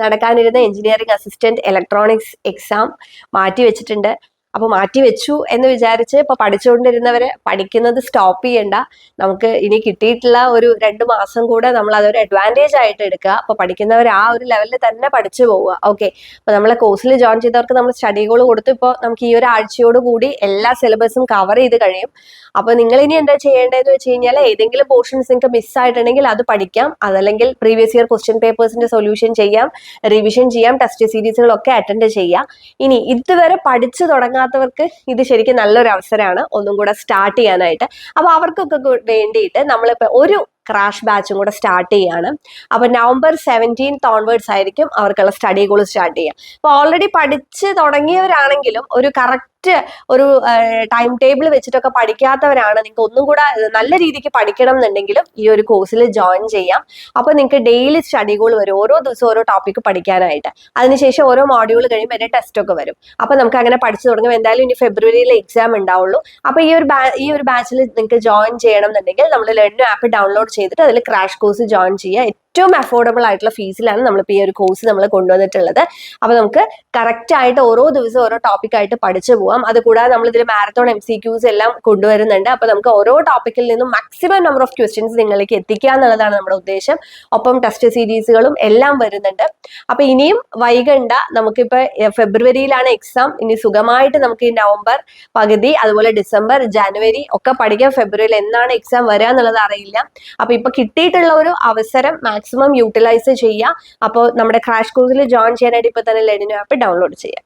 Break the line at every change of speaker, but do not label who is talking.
നടക്കാനിരുന്ന engineering assistant electronics exam മാറ്റി വെച്ചിട്ടുണ്ട്. അപ്പൊ മാറ്റി വെച്ചു എന്ന് വിചാരിച്ച് ഇപ്പൊ പഠിച്ചുകൊണ്ടിരുന്നവര് പഠിക്കുന്നത് സ്റ്റോപ്പ് ചെയ്യണ്ട. നമുക്ക് ഇനി കിട്ടിയിട്ടുള്ള ഒരു 2 മാസം കൂടെ നമ്മൾ അതൊരു അഡ്വാൻറ്റേജ് ആയിട്ട് എടുക്കുക. അപ്പൊ പഠിക്കുന്നവർ ആ ഒരു ലെവലിൽ തന്നെ പഠിച്ചു പോവുക. ഓക്കെ, അപ്പൊ നമ്മളെ കോഴ്സിൽ ജോയിൻ ചെയ്തവർക്ക് നമ്മൾ സ്റ്റഡി ഗോൾ കൊടുത്തു. ഇപ്പോൾ നമുക്ക് ഈ ഒരു ആഴ്ചയോട് കൂടി എല്ലാ സിലബസും കവർ ചെയ്ത് കഴിയും. അപ്പൊ നിങ്ങൾ ഇനി എന്താ ചെയ്യേണ്ടതെന്ന് വെച്ച് കഴിഞ്ഞാൽ ഏതെങ്കിലും പോർഷൻസ് നിങ്ങൾക്ക് മിസ് ആയിട്ടുണ്ടെങ്കിൽ അത് പഠിക്കാം, അതല്ലെങ്കിൽ പ്രീവിയസ് ഇയർ ക്വസ്റ്റ്യൻ പേപ്പേഴ്സിന്റെ സൊല്യൂഷൻ ചെയ്യാം, റിവിഷൻ ചെയ്യാം, ടെസ്റ്റ് സീരീസുകളൊക്കെ അറ്റൻഡ് ചെയ്യാം. ഇനി ഇതുവരെ പഠിച്ചു തുടങ്ങാത്തവർക്ക് ഇത് ശരിക്കും നല്ലൊരു അവസരമാണ് ഒന്നും കൂടെ സ്റ്റാർട്ട് ചെയ്യാനായിട്ട്. അപ്പൊ അവർക്കൊക്കെ വേണ്ടിയിട്ട് നമ്മളിപ്പോ ഒരു ക്രാഷ് ബാച്ചും കൂടെ സ്റ്റാർട്ട് ചെയ്യാണ്. അപ്പൊ November 17th ഓൺവേർഡ്സ് ആയിരിക്കും അവർക്കുള്ള സ്റ്റഡി ഗോൾ സ്റ്റാർട്ട് ചെയ്യുക. അപ്പൊ ഓൾറെഡി പഠിച്ച് തുടങ്ങിയവരാണെങ്കിലും ഒരു കറക്റ്റ് ഒരു ടൈം ടേബിൾ വെച്ചിട്ടൊക്കെ പഠിക്കാത്തവരാണ്, നിങ്ങൾക്ക് ഒന്നും കൂടെ നല്ല രീതിക്ക് പഠിക്കണം എന്നുണ്ടെങ്കിലും ഈ ഒരു കോഴ്സിൽ ജോയിൻ ചെയ്യാം. അപ്പൊ നിങ്ങൾക്ക് ഡെയിലി സ്റ്റഡി ഗോൾ വരും, ഓരോ ദിവസവും ഓരോ ടോപ്പിക്ക് പഠിക്കാനായിട്ട്. അതിനുശേഷം ഓരോ മോഡ്യൂൾ കഴിയുമ്പോൾ അതിന്റെ ടെസ്റ്റ് ഒക്കെ വരും. അപ്പൊ നമുക്ക് അങ്ങനെ പഠിച്ചു തുടങ്ങും. എന്തായാലും ഇനി ഫെബ്രുവരിയിൽ എക്സാം ഉണ്ടാവുള്ളൂ. അപ്പൊ ഈ ഒരു ബാച്ചിൽ നിങ്ങൾക്ക് ജോയിൻ ചെയ്യണം എന്നുണ്ടെങ്കിൽ നമ്മൾ ലെർണോ ആപ്പ് ഡൗൺലോഡ് ചെയ്തിട്ട് അതിൽ ക്രാഷ് കോഴ്സ് ജോയിൻ ചെയ്യുക. ഏറ്റവും അഫോർഡബിൾ ആയിട്ടുള്ള ഫീസിലാണ് നമ്മളിപ്പോൾ ഈ ഒരു കോഴ്സ് നമ്മൾ കൊണ്ടുവന്നിട്ടുള്ളത്. അപ്പൊ നമുക്ക് കറക്റ്റ് ആയിട്ട് ഓരോ ദിവസവും ഓരോ ടോപ്പിക് ആയിട്ട് പഠിച്ചു പോവാം. അതുകൂടാതെ നമ്മൾ ഇതിൽ മാരത്തോൺ MCQs എല്ലാം കൊണ്ടുവരുന്നുണ്ട്. അപ്പൊ നമുക്ക് ഓരോ ടോപ്പിക്കിൽ നിന്നും മാക്സിമം നമ്പർ ഓഫ് ക്വസ്റ്റ്യൻസ് നിങ്ങളിലേക്ക് എത്തിക്കുക എന്നുള്ളതാണ് നമ്മുടെ ഉദ്ദേശം. ഒപ്പം ടെസ്റ്റ് സീരീസുകളും എല്ലാം വരുന്നുണ്ട്. അപ്പൊ ഇനിയും വൈകണ്ട, നമുക്കിപ്പോ ഫെബ്രുവരിയിലാണ് എക്സാം. ഇനി സുഖമായിട്ട് നമുക്ക് ഈ നവംബർ പകുതി, അതുപോലെ ഡിസംബർ, ജനുവരി ഒക്കെ പഠിക്കാം. ഫെബ്രുവരിയിൽ എന്നാണ് എക്സാം വരിക എന്നുള്ളത് അറിയില്ല. അപ്പൊ ഇപ്പൊ കിട്ടിയിട്ടുള്ള ഒരു അവസരം മാക്സിമം യൂട്ടിലൈസ് ചെയ്യുക. അപ്പോൾ നമ്മുടെ ക്രാഷ് കോഴ്സിൽ ജോയിൻ ചെയ്യാനായിട്ട് ഇപ്പൊ തന്നെ ലെർണോ ആപ്പ് ഡൗൺലോഡ് ചെയ്യാം.